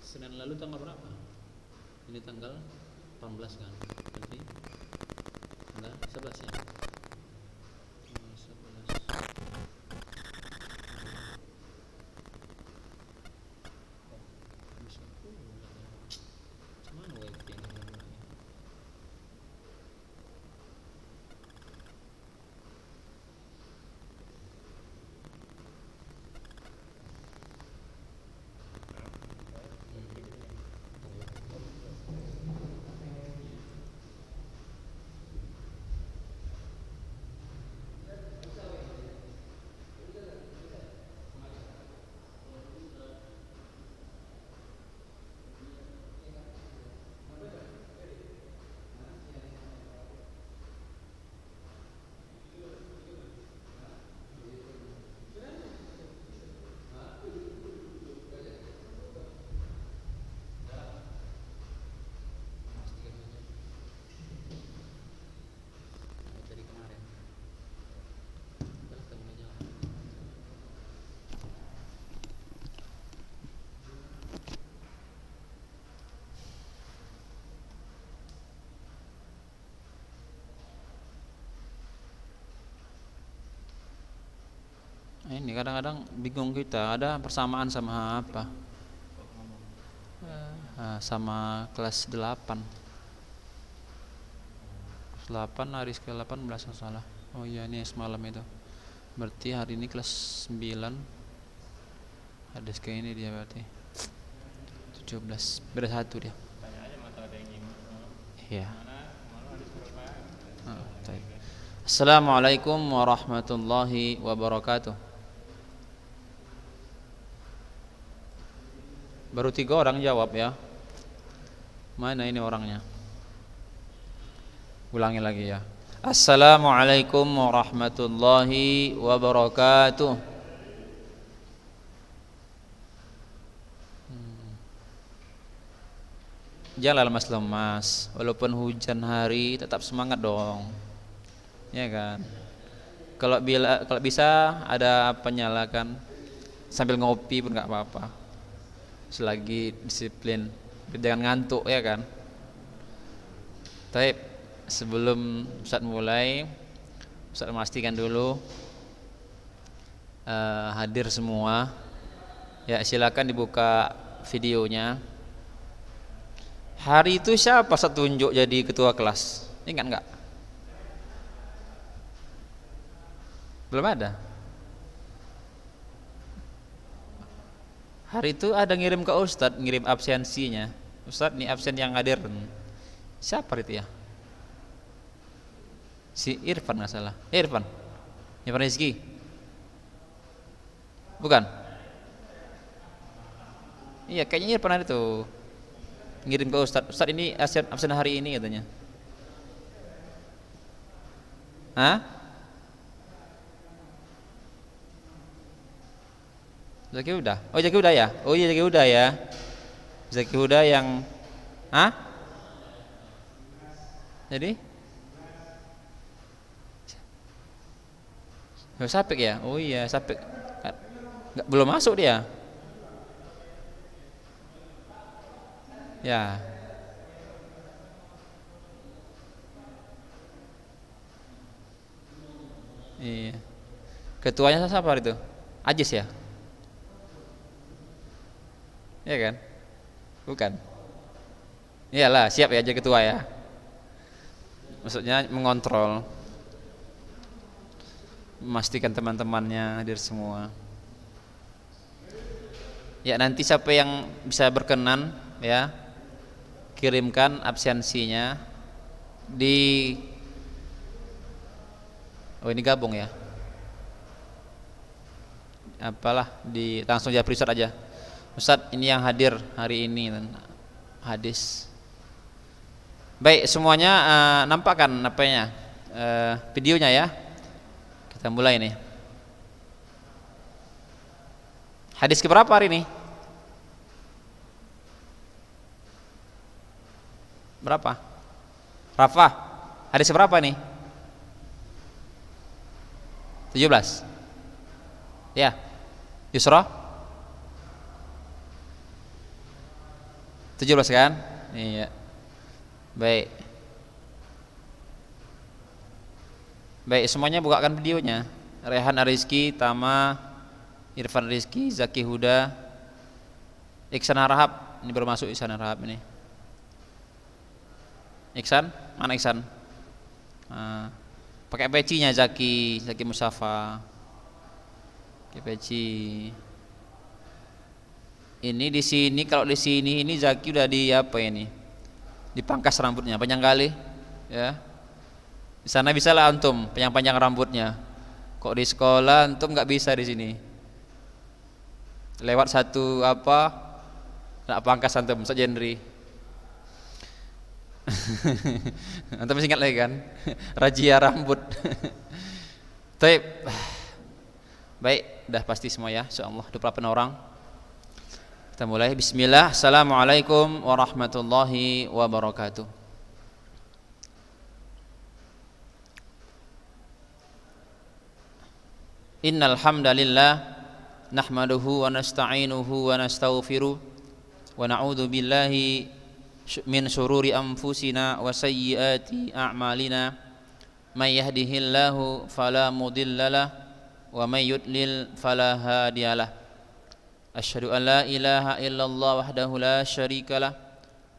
Senin lalu tanggal berapa? Ini tanggal 18 kan? Berarti tanggal 11 ya? Tanggal 11. Bisa pulang. Cuman wifi yang mulai. Dari kemarin. Belakang aja. Ini kadang-kadang bingung kita, ada persamaan sama apa? Sama kelas 8. Kelas 8 hari ke-18 salah. Oh iya, ini semalam itu. Berarti hari ini kelas 9. Ada kayak ini dia berarti. 17. Beda 1 dia. Tanya aja mata ada yang nyimak. Iya. Mana hadis berapa? Baik. Assalamualaikum warahmatullahi wabarakatuh. Baru 3 orang jawab ya. Mana ini orangnya? Ulangi lagi ya. Assalamualaikum warahmatullahi wabarakatuh. Janganlah lemas-lemas. Walaupun hujan hari, tetap semangat dong. Ya kan? Kalau bisa ada penyalakan sambil ngopi pun nggak apa-apa. Selagi disiplin, jangan ngantuk ya kan. Tapi sebelum Ustaz mulai, Ustaz memastikan dulu hadir semua. Ya silakan dibuka videonya. Hari itu siapa Ustaz tunjuk jadi ketua kelas? Ingat nggak? Belum ada. Hari itu ada ngirim ke Ustadz, ngirim absensinya. Ustadz, ini absen yang hadir. Siapa itu ya? Si Irfan nggak salah. Irfan Rizky. Bukan? Iya, kayaknya Irfan ada tuh. Ngirim ke Ustadz. Ustadz, ini absen hari ini katanya. Hah? Zaki Huda. Oh, Zaki Huda ya? Oh iya, Zaki Huda ya. Zaki Huda yang Jadi? Oh, Sapik ya? Oh iya, Sapik. Belum masuk dia. Ya. Iya. Ketuanya siapa itu? Ajis ya? Iya kan? Bukan. Iyalah, siap ya jadi ketua ya. Maksudnya mengontrol, memastikan teman-temannya hadir semua. Ya nanti siapa yang bisa berkenan ya, kirimkan absensinya di. Oh ini gabung ya. Apalah di langsung japri Ustadz aja. Ustadz ini yang hadir hari ini hadis. Baik semuanya nampak kan apanya videonya ya. Kita mulai nih. Hadis keberapa hari ini? Berapa? Rafa. Hadis keberapa nih? 17. Ya. Yusra? 17 kan? Iya. Baik. Baik, semuanya bukakan videonya. Rehan Arizki, Tama, Irfan Rizki, Zaki Huda, Iksan Harahap. Ini baru masuk Iksan Harahap ini. Iksan? Mana Iksan? Nah, pakai pecinya Zaki Musafa. Pakai peci. Ini di sini, kalau di sini ini Zaki udah di apa ini? Dipangkas rambutnya, panjang kali, ya. Di sana bisa lah antum panjang-panjang rambutnya. Kok di sekolah antum nggak bisa di sini? Lewat satu apa? Nak pangkas antum, Ustaz Jendri. Antum masih ingat lagi kan? Razia rambut. Baik, udah pasti semua ya, insyaallah 28 orang. Kita mulai. Bismillah. Assalamualaikum warahmatullahi wabarakatuh. Innal hamdalillah nahmaduhu wa nasta'inuhu wa nastaghfiruh wa na'udzu billahi min syururi anfusina wa sayyiati a'malina. May yahdihillahu fala mudhillalah wa may yudlil fala hadiyalah. Asyhadu an la ilaha illallah wahdahu la syarikalah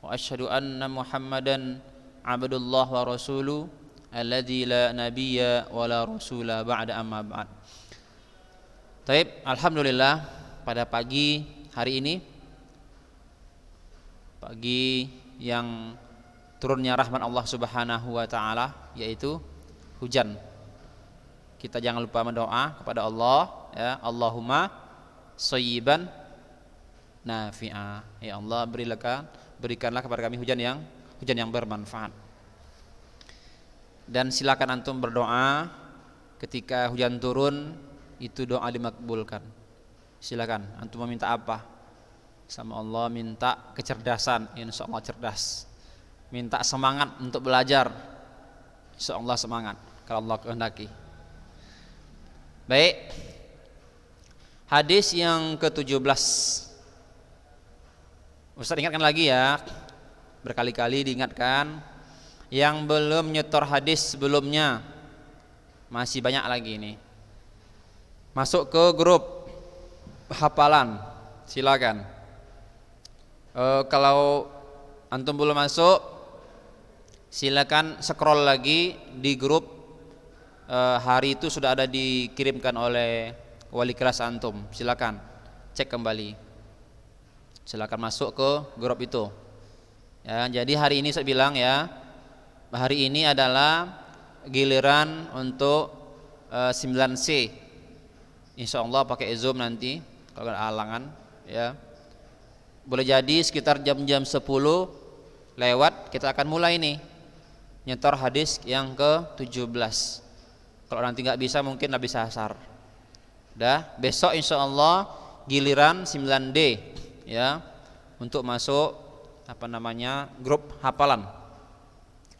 wa asyhadu anna Muhammadan abdullah wa rasuluh alladzi la nabiyya wa la rasula ba'da amma ba'd. Taib, alhamdulillah pada pagi hari ini, pagi yang turunnya rahmat Allah Subhanahu wa taala, yaitu hujan. Kita jangan lupa berdoa kepada Allah, ya, Allahumma shayyiban nafi'a. Ya Allah, berikanlah kepada kami hujan yang bermanfaat. Dan silakan antum berdoa ketika hujan turun, itu doa dimakbulkan. Silakan antum meminta apa sama Allah, minta kecerdasan, insyaallah cerdas. Minta semangat untuk belajar, insyaallah semangat kalau Allah kehendaki. Baik. Hadis yang ke-17. Ustaz ingatkan lagi ya, berkali-kali diingatkan. Yang belum nyetor hadis sebelumnya, masih banyak lagi ini. Masuk ke grup hafalan, silakan. Kalau antum belum masuk, silakan scroll lagi di grup. Hari itu sudah ada dikirimkan oleh wali kelas antum, silakan cek kembali, silakan masuk ke grup itu ya. Jadi hari ini saya bilang ya, hari ini adalah giliran untuk 9C, insyaallah pakai Zoom nanti kalau ada halangan ya. Boleh jadi sekitar jam-jam 10 lewat kita akan mulai nih nyetor hadis yang ke-17. Kalau nanti nggak bisa mungkin habis asar. Dah, besok insyaallah giliran 9D ya, untuk masuk grup hafalan.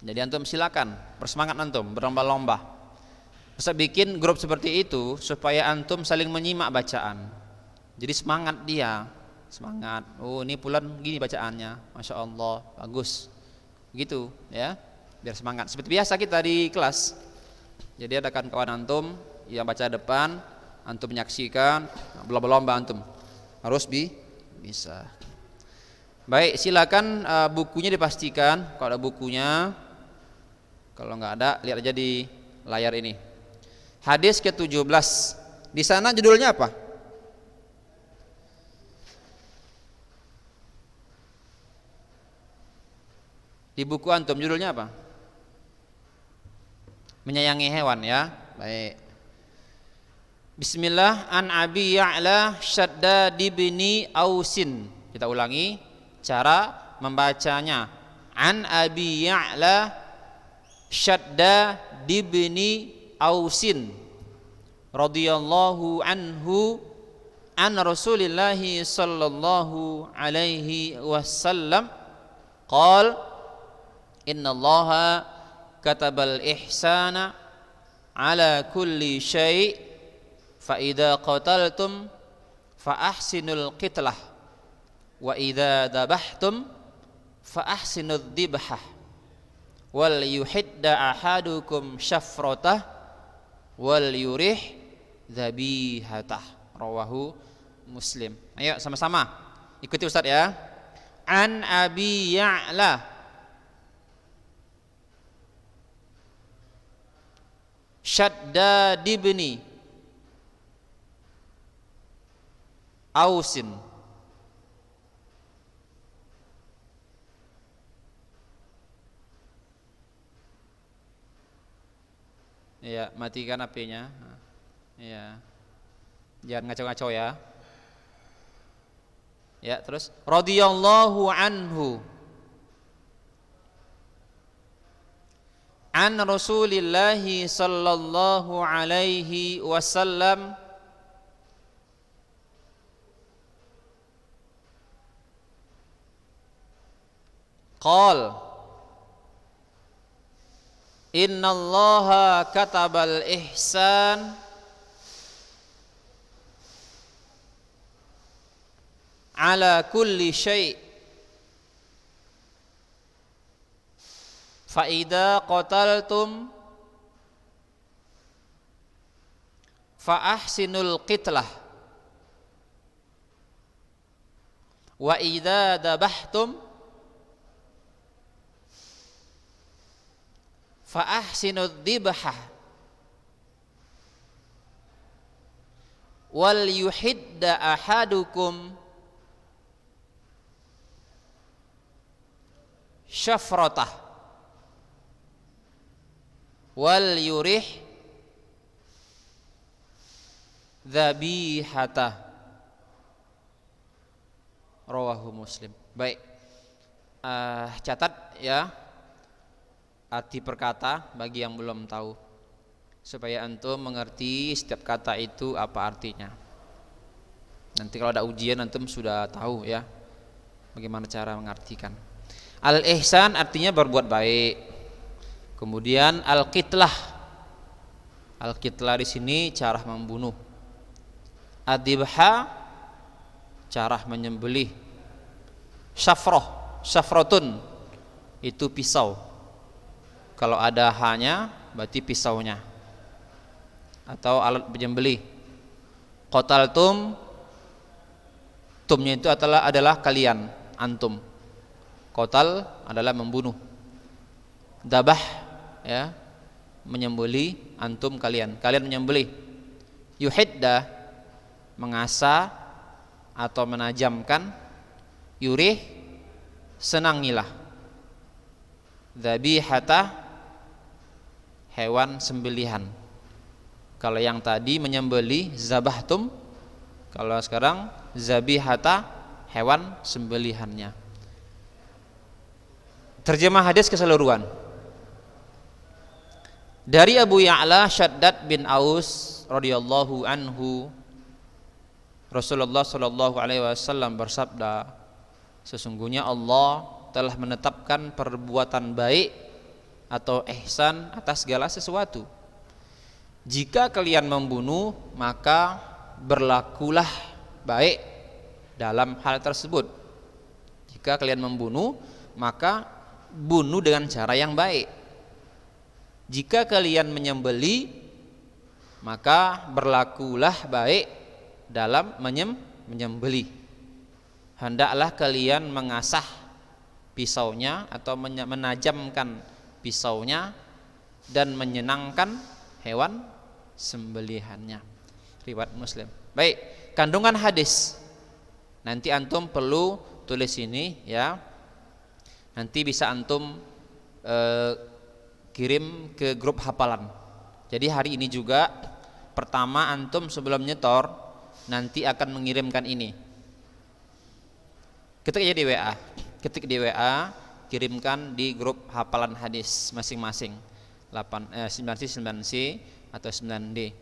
Jadi antum silakan bersemangat, antum berlomba-lomba. Bisa bikin grup seperti itu supaya antum saling menyimak bacaan. Jadi semangat dia, semangat. Oh, ini bulan gini bacaannya, masya Allah bagus, gitu ya, biar semangat. Seperti biasa kita di kelas. Jadi ada kawan antum yang baca depan, antum menyaksikan, berlomba-lomba antum harus bisa. Baik, silakan bukunya dipastikan kalau ada bukunya. Kalau nggak ada, lihat aja di layar ini. Hadis ke-17. Di sana judulnya apa? Di buku antum judulnya apa? Menyayangi hewan ya. Baik. Bismillah. An Abi Ya'la Shaddad bin Ausin. Kita ulangi cara membacanya. An Abi Ya'la Shaddad bin Ausin radhiyallahu anhu an Rasulillah sallallahu alaihi wasallam qala innallaha katabal ihsana ala kulli syai' fa idza qataltum fa ahsinul qitlah wa idza dabahtum fa ahsinud dzibhah wal yuhidda ahadukum syafratah wal yurih dzabihatah. Rawahu Muslim. Ayo sama-sama ikuti Ustaz ya. An Abi Ya'la Shaddad ibni Ausin ya, matikan HP-nya. Ya. Jangan ngaco-ngaco ya. Ya, terus radhiyallahu anhu an Rasulillah sallallahu alaihi wasallam qala innallaha katabal ihsan ala kulli syai' fa idza qataltum fa ahsinul qitlah wa idza dabahtum fa ahsinud dzibhah wal yuhidda ahadukum syafratah wal yurih dzabihatah. Rawahu Muslim. Baik, catat ya arti perkata bagi yang belum tahu, supaya antum mengerti setiap kata itu apa artinya. Nanti kalau ada ujian antum sudah tahu ya bagaimana cara mengartikan. Al-ihsan artinya berbuat baik. Kemudian al-qitlah. Al-qitlah di sini cara membunuh. Ad-dzibha cara menyembelih. Syafratun itu pisau. Kalau ada hanya berarti pisaunya atau alat penyembelih. Qataltum, tumnya itu adalah kalian, antum. Qatal adalah membunuh. Dabah ya, menyembelih, antum kalian menyembelih. Yuhidda mengasah atau menajamkan. Yurih senangilah. Dzabihata hewan sembelihan. Kalau yang tadi menyembelih zabahtum, kalau sekarang zabihata hewan sembelihannya. Terjemah hadis keseluruhan. Dari Abu Ya'la Shaddad bin Aus radhiyallahu anhu, Rasulullah sallallahu alaihi wasallam bersabda, sesungguhnya Allah telah menetapkan perbuatan baik atau ihsan atas segala sesuatu. Jika kalian membunuh, maka berlakulah baik dalam hal tersebut. Jika kalian membunuh, maka bunuh dengan cara yang baik. Jika kalian menyembelih, maka berlakulah baik dalam menyembelih. Hendaklah kalian mengasah pisaunya atau menajamkan pisaunya dan menyenangkan hewan sembelihannya. Riwayat Muslim. Baik, kandungan hadis. Nanti antum perlu tulis ini ya. Nanti bisa antum kirim ke grup hafalan. Jadi hari ini juga pertama antum sebelum nyetor nanti akan mengirimkan ini. Ketik aja di WA. Ketik di WA, kirimkan di grup hafalan hadis masing-masing. 9C, 9C atau 9D.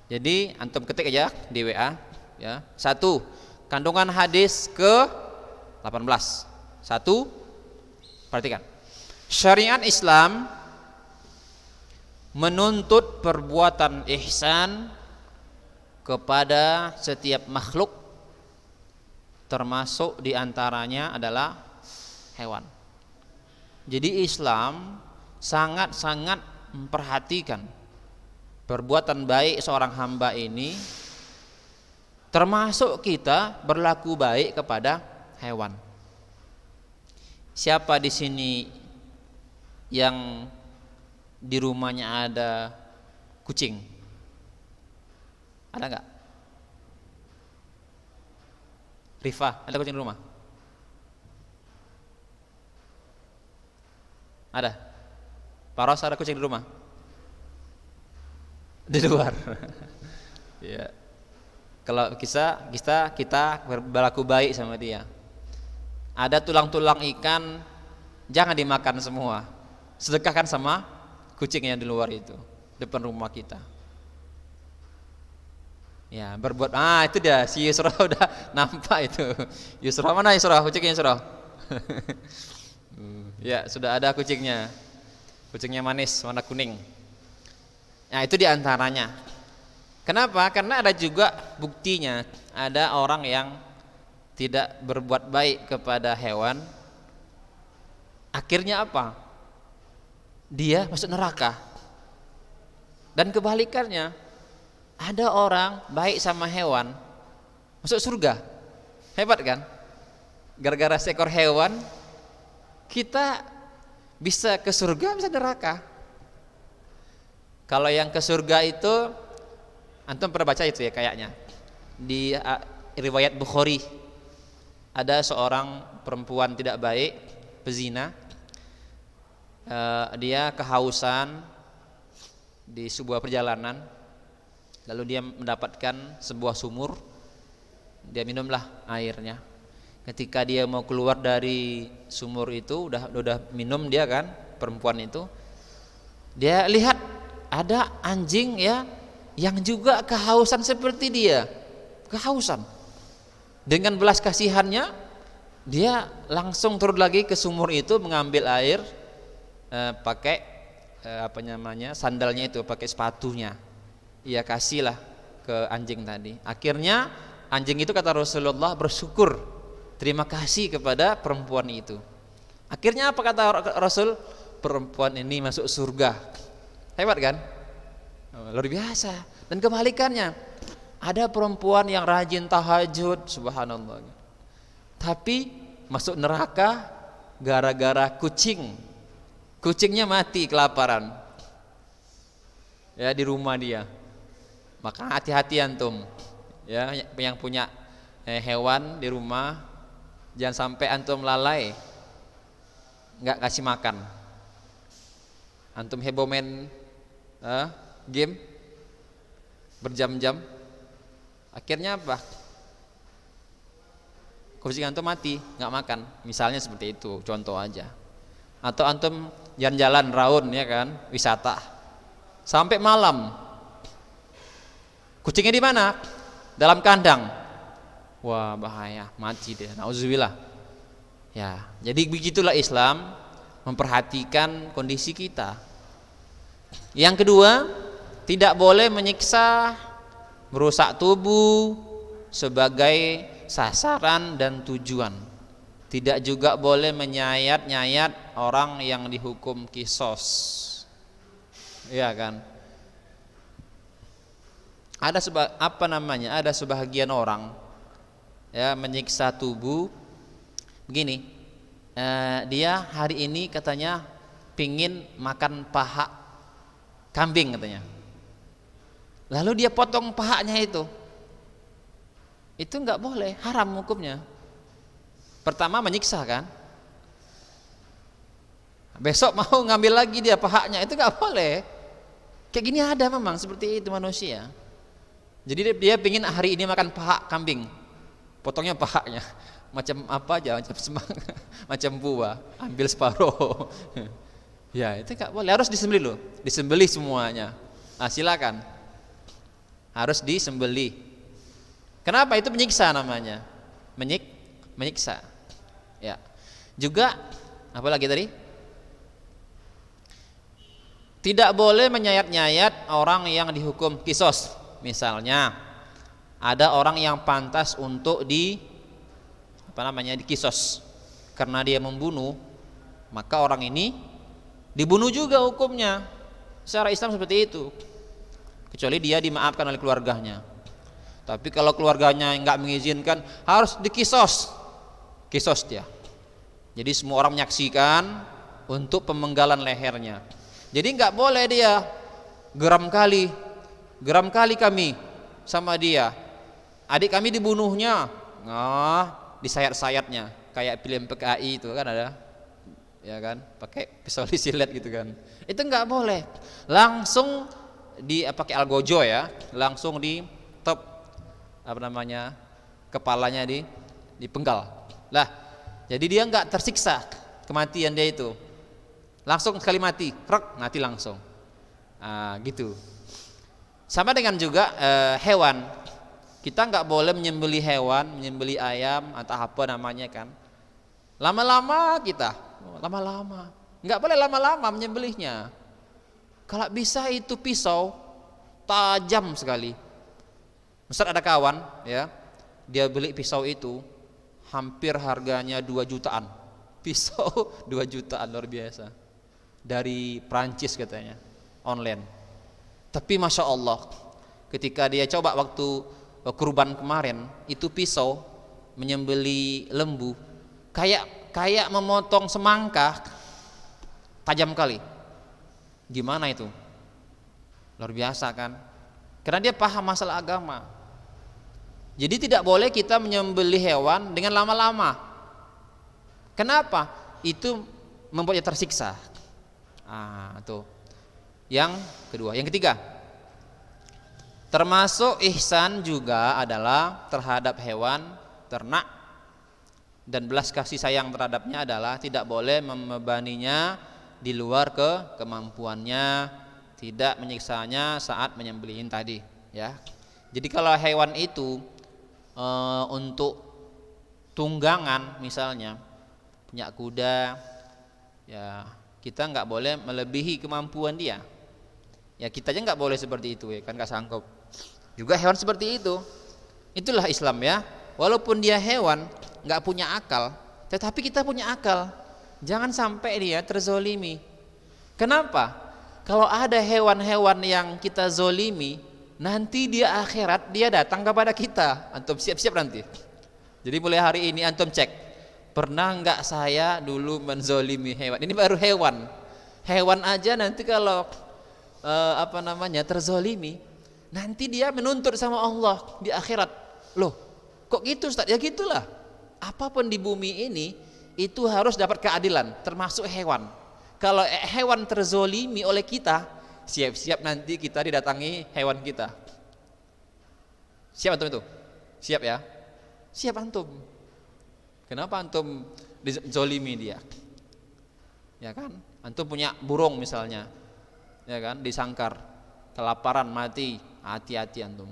Jadi antum ketik aja di WA ya. 1. Kandungan hadis ke 18. 1. Perhatikan. Syariat Islam menuntut perbuatan ihsan kepada setiap makhluk, termasuk diantaranya adalah hewan. Jadi Islam sangat-sangat memperhatikan perbuatan baik seorang hamba ini, termasuk kita berlaku baik kepada hewan. Siapa di sini yang di rumahnya ada kucing? Ada nggak? Rifah, ada kucing di rumah? Ada? Paros, ada kucing di rumah? Di luar. Ya. Kalau kita berlaku baik sama dia. Ada tulang-tulang ikan, jangan dimakan semua. Sedekahkan sama kucing yang di luar itu, depan rumah kita. Ya, berbuat. Itu dia, si Yusra udah nampak itu. Yusra mana Yusra? Kucingnya Yusra? Ya, sudah ada kucingnya. Kucingnya manis, warna kuning. Nah, itu diantaranya. Kenapa? Karena ada juga buktinya. Ada orang yang tidak berbuat baik kepada hewan. Akhirnya apa? Dia masuk neraka. Dan kebalikannya, ada orang baik sama hewan masuk surga. Hebat kan? Gara-gara seekor hewan kita bisa ke surga, bisa neraka. Kalau yang ke surga itu antum pernah baca itu ya kayaknya. Di riwayat Bukhari ada seorang perempuan tidak baik, pezina. Dia kehausan di sebuah perjalanan. Lalu dia mendapatkan sebuah sumur, dia minumlah airnya. Ketika dia mau keluar dari sumur itu, udah minum dia kan, perempuan itu, dia lihat ada anjing ya, yang juga kehausan seperti dia, kehausan. Dengan belas kasihannya, dia langsung turun lagi ke sumur itu mengambil air, pakai sandalnya itu, pakai sepatunya. Ia kasihlah ke anjing tadi. Akhirnya anjing itu kata Rasulullah bersyukur, terima kasih kepada perempuan itu. Akhirnya apa kata Rasul? Perempuan ini masuk surga. Hebat kan? Luar biasa. Dan kebalikannya, ada perempuan yang rajin tahajud, subhanallah, tapi masuk neraka gara-gara kucingnya mati kelaparan ya di rumah dia. Maka hati-hati antum ya, yang punya hewan di rumah, jangan sampai antum lalai nggak kasih makan. Antum heboh main game berjam-jam, akhirnya apa? Kucing antum mati nggak makan, misalnya seperti itu, contoh aja. Atau antum jalan-jalan raun ya kan, wisata sampai malam, kucingnya di mana? Dalam kandang. Wah, bahaya, mati dia. Nauzubillah. Ya, jadi begitulah Islam memperhatikan kondisi kita. Yang kedua, tidak boleh menyiksa, merusak tubuh sebagai sasaran dan tujuan. Tidak juga boleh menyayat-nyayat orang yang dihukum qisas. Iya kan? Ada ada sebahagian orang ya menyiksa tubuh begini. Dia hari ini katanya pingin makan paha kambing katanya. Lalu dia potong pahanya itu nggak boleh, haram hukumnya. Pertama menyiksa kan, besok mau ngambil lagi dia pahanya, itu nggak boleh. Kayak gini ada memang seperti itu manusia. Jadi dia pingin hari ini makan paha kambing, potongnya pahanya, macam apa aja, macam semang, macam buah, ambil separuh. Ya itu nggak boleh, harus disembelih loh, disembelih semuanya. Nah silakan, harus disembelih. Kenapa? Itu menyiksa namanya, menyiksa. Ya. Juga apa lagi tadi? Tidak boleh menyayat-nyayat orang yang dihukum qisas. Misalnya ada orang yang pantas untuk diqisas karena dia membunuh, maka orang ini dibunuh juga hukumnya. Secara Islam seperti itu. Kecuali dia dimaafkan oleh keluarganya. Tapi kalau keluarganya nggak mengizinkan, harus dikisos. Kisos dia. Jadi semua orang menyaksikan untuk pemenggalan lehernya. Jadi nggak boleh dia geram kali kami sama dia. Adik kami dibunuhnya. Nah, disayat-sayatnya kayak film PKI itu kan ada. Ya kan? Pakai pisau disilet gitu kan. Itu nggak boleh. Langsung pakai algojo ya, langsung di top kepalanya dipenggal. Lah, jadi dia nggak tersiksa kematian dia itu. Langsung sekali mati, mati langsung. Gitu. Sama dengan juga hewan. Kita nggak boleh menyembelih hewan, menyembelih ayam atau apa namanya kan. Lama-lama nggak boleh lama-lama menyembelihnya. Kalau bisa itu pisau tajam sekali. Ustaz ada kawan ya, dia beli pisau itu hampir harganya 2 jutaan. Pisau 2 jutaan, luar biasa. Dari Prancis katanya, online. Tapi Masya Allah, ketika dia coba waktu kurban kemarin, itu pisau menyembeli lembu kayak memotong semangka, tajam kali. Gimana itu? Luar biasa kan? Karena dia paham masalah agama. Jadi tidak boleh kita menyembelih hewan dengan lama-lama. Kenapa? Itu membuatnya tersiksa. Tuh. Yang kedua, yang ketiga. Termasuk ihsan juga adalah terhadap hewan ternak, dan belas kasih sayang terhadapnya adalah tidak boleh membebaninya di luar kemampuannya, tidak menyiksanya saat menyembelihin tadi ya. Jadi kalau hewan itu untuk tunggangan misalnya, punya kuda ya, kita nggak boleh melebihi kemampuan dia ya, kita aja nggak boleh seperti itu ya kan, nggak sanggup. Juga hewan seperti itu. Itulah Islam ya, walaupun dia hewan nggak punya akal, tetapi kita punya akal. Jangan sampai dia terzolimi. Kenapa? Kalau ada hewan-hewan yang kita zolimi, nanti dia akhirat dia datang kepada kita. Antum siap-siap nanti. Jadi mulai hari ini antum cek, pernah nggak saya dulu menzolimi hewan? Ini baru hewan. Hewan aja nanti kalau terzolimi, nanti dia menuntut sama Allah di akhirat. Loh, kok gitu Ustaz? Ya gitulah. Apapun di bumi ini itu harus dapat keadilan, termasuk hewan. Kalau hewan terzolimi oleh kita, siap-siap nanti kita didatangi hewan kita. Siap antum itu? Siap ya? Siap antum. Kenapa antum dizolimi dia? Ya kan? Antum punya burung misalnya, ya kan? Disangkar, kelaparan, mati, hati-hati antum.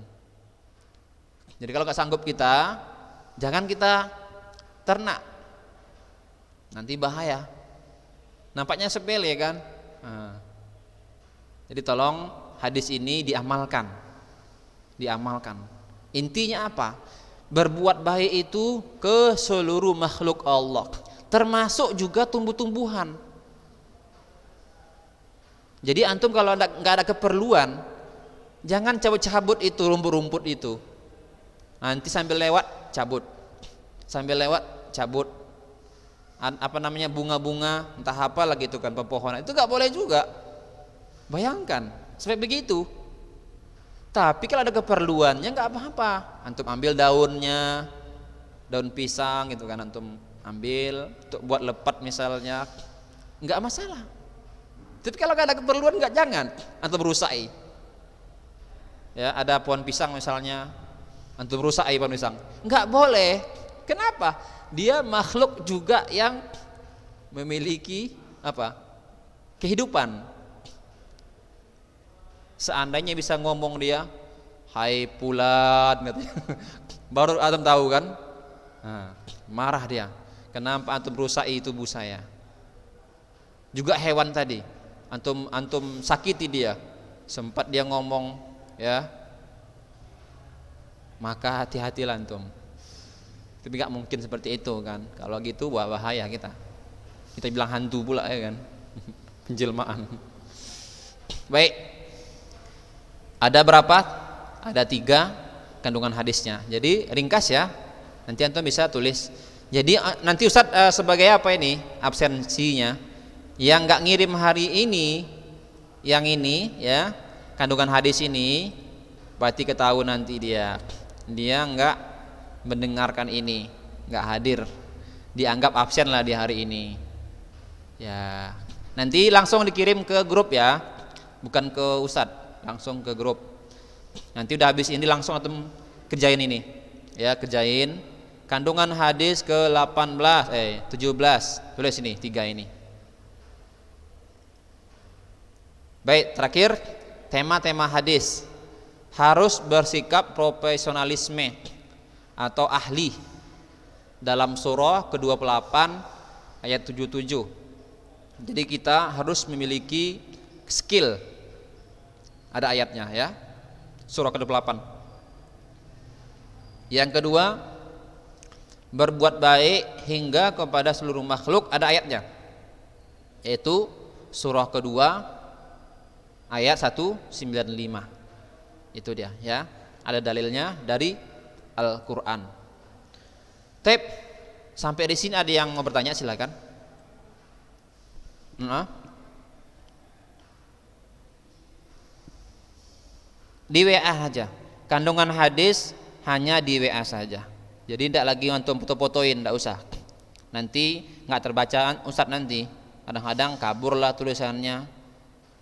Jadi kalau gak sanggup kita, jangan kita ternak, nanti bahaya. Nampaknya sepele kan? Jadi tolong hadis ini diamalkan. Intinya apa? Berbuat baik itu ke seluruh makhluk Allah, termasuk juga tumbuh-tumbuhan. Jadi antum kalau nggak ada keperluan, jangan cabut-cabut itu rumput-rumput itu. Nanti sambil lewat cabut, bunga-bunga, entah apa lagi itu kan, pepohonan itu nggak boleh juga. Bayangkan sampai begitu. Tapi kalau ada keperluannya nggak apa-apa, antum ambil daunnya, daun pisang gitu kan, antum ambil untuk buat lepat misalnya, nggak masalah. Tapi kalau nggak ada keperluan nggak, jangan antum rusai. Ya, ada pohon pisang misalnya, antum rusai pohon pisang, nggak boleh. Kenapa? Dia makhluk juga yang memiliki kehidupan. Seandainya bisa ngomong dia, hai pulat, baru antum tahu kan? Marah dia. Kenapa antum rusai tubuh saya? Juga hewan tadi, antum sakiti dia, sempat dia ngomong, ya, maka hati-hatilah antum. Tapi nggak mungkin seperti itu kan. Kalau gitu bahaya kita. Kita bilang hantu pula ya kan. Penjelmaan. Baik. Ada berapa? Ada 3 kandungan hadisnya. Jadi ringkas ya. Nanti antum bisa tulis. Jadi nanti Ustadz sebagai apa ini absensinya? Yang nggak ngirim hari ini, yang ini ya kandungan hadis ini, berarti ketahuan nanti dia nggak mendengarkan ini, nggak hadir, dianggap absen lah di hari ini. Ya, nanti langsung dikirim ke grup ya, bukan ke Ustadz, langsung ke grup. Nanti udah habis ini langsung antum kerjain ini, ya kerjain kandungan hadis ke 17, tulis ini 3 ini. Baik, terakhir tema-tema hadis harus bersikap profesionalisme atau ahli dalam surah ke-28 ayat 77. Jadi kita harus memiliki skill. Ada ayatnya ya. Surah ke-28. Yang kedua, berbuat baik hingga kepada seluruh makhluk, ada ayatnya. Yaitu surah kedua ayat 195. Itu dia ya. Ada dalilnya dari Al-Qur'an. Tep, sampai di sini ada yang mau bertanya, silakan. Di WA saja. Kandungan hadis hanya di WA saja. Jadi tidak lagi untuk foto-fotoin, tidak usah. Nanti nggak terbaca Ustadz nanti. Kadang-kadang kaburlah tulisannya.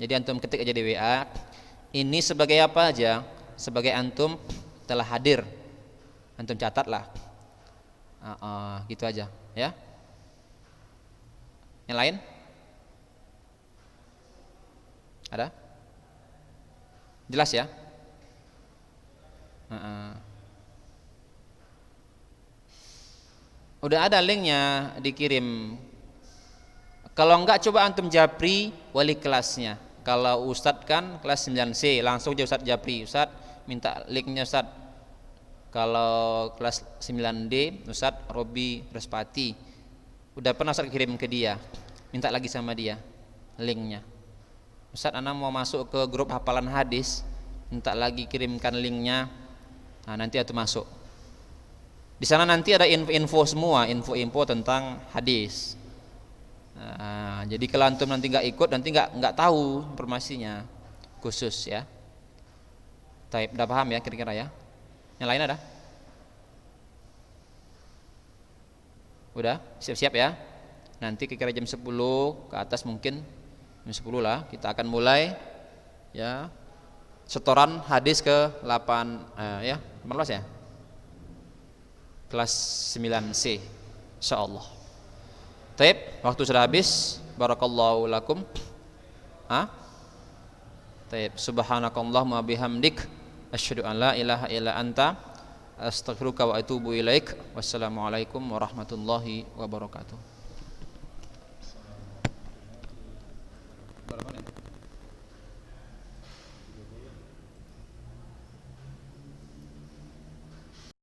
Jadi antum ketik aja di WA. Ini sebagai apa aja? Sebagai antum telah hadir. Antum catatlah. Gitu aja, ya. Yang lain? Ada? Jelas ya? Udah ada linknya dikirim. Kalau enggak coba antum japri wali kelasnya. Kalau Ustadz kan kelas 9C, langsung aja Ustadz japri. Ustadz minta linknya Ustadz. Kalau kelas 9D Ustadz Robi Respati, udah pernah Ustadz kirim ke dia, minta lagi sama dia linknya. Ustadz ana mau masuk ke grup hafalan hadis, minta lagi kirimkan linknya. Nah, nanti antum masuk. Di sana nanti ada info semua, info tentang hadis. Nah, jadi kalau antum nanti nggak ikut, nanti nggak tahu informasinya khusus ya. Taib, udah paham ya kira-kira ya? Yang lain ada? Udah siap-siap ya? Nanti kira-kira jam 10 ke atas mungkin jam 10 lah kita akan mulai ya setoran hadis ke 8 ya 18 ya. Kelas 9C insyaallah. Taib, waktu sudah habis. Barakallahu lakum. Taib, subhanakallahumma bihamdik asyhadu an la ilaha illa anta astaghfiruka wa atubu ilaik. Wassalamualaikum warahmatullahi wabarakatuh.